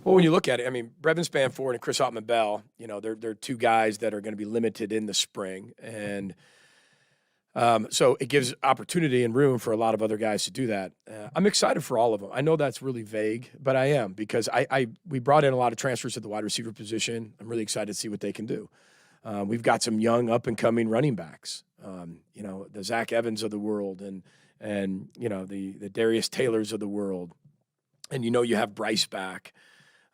Well, when you look at it, I mean, Brevin Spanford and Chris Ottman-Bell, they're two guys that are going to be limited in the spring, and so it gives opportunity and room for a lot of other guys to do that. I'm excited for all of them. I know that's really vague, but I am because we brought in a lot of transfers at the wide receiver position. I'm really excited to see what they can do. We've got some young up and coming running backs. The Zach Evans of the world, and the Darius Taylors of the world, and you have Bryce back.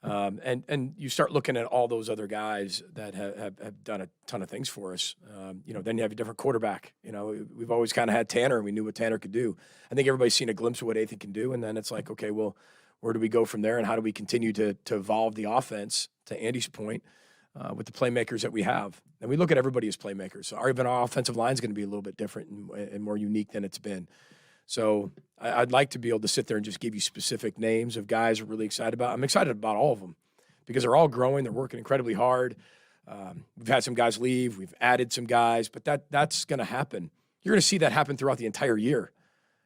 And you start looking at all those other guys that have done a ton of things for us. Then you have a different quarterback. We've always kind of had Tanner, and we knew what Tanner could do. I think everybody's seen a glimpse of what Ethan can do, and then it's like, okay, well, where do we go from there, and how do we continue to evolve the offense, to Andy's point, with the playmakers that we have? And we look at everybody as playmakers. So our offensive line is going to be a little bit different and more unique than it's been. So I'd like to be able to sit there and just give you specific names of guys we're really excited about. I'm excited about all of them because they're all growing. They're working incredibly hard. We've had some guys leave. We've added some guys, but that's going to happen. You're going to see that happen throughout the entire year.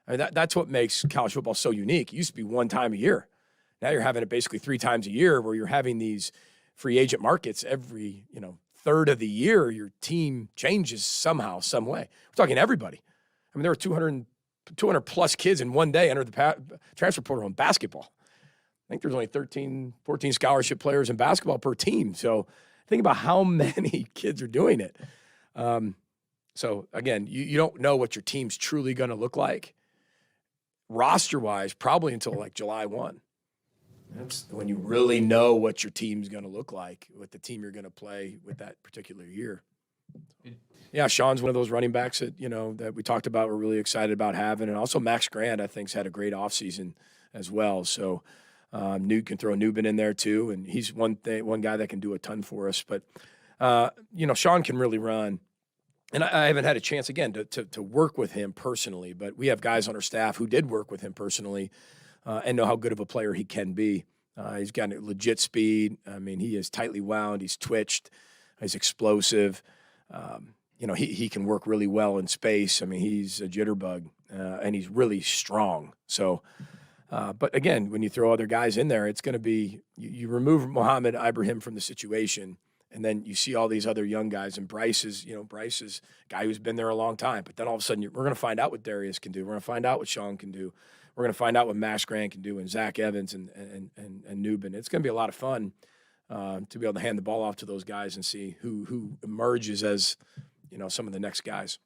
I mean, that's what makes college football so unique. It used to be one time a year. Now you're having it basically 3 times a year, where you're having these free agent markets every third of the year. Your team changes somehow, some way. We're talking everybody. I mean, there were 200 plus kids in one day enter the transfer portal in basketball. I think there's only 13, 14 scholarship players in basketball per team. So think about how many kids are doing it. So again, you don't know what your team's truly going to look like roster-wise probably until like July 1. That's when you really know what your team's going to look like, what the team you're going to play with that particular year. Yeah, Sean's one of those running backs that that we talked about. We're really excited about having, and also Max Grant, I think, has had a great offseason as well. So Newt can throw Newbin in there too, and he's one guy that can do a ton for us. But Sean can really run, and I haven't had a chance again to work with him personally, but we have guys on our staff who did work with him personally and know how good of a player he can be. He's got legit speed. I mean, he is tightly wound. He's twitched. He's explosive. He can work really well in space. I mean, he's a jitterbug, and he's really strong. So, but again, when you throw other guys in there, it's going to be you remove Mohamed Ibrahim from the situation, and then you see all these other young guys. And Bryce is a guy who's been there a long time. But then all of a sudden, we're going to find out what Darius can do. We're going to find out what Sean can do. We're going to find out what Max Grant can do, and Zach Evans and Newbin. It's going to be a lot of fun to be able to hand the ball off to those guys and see who emerges as some of the next guys.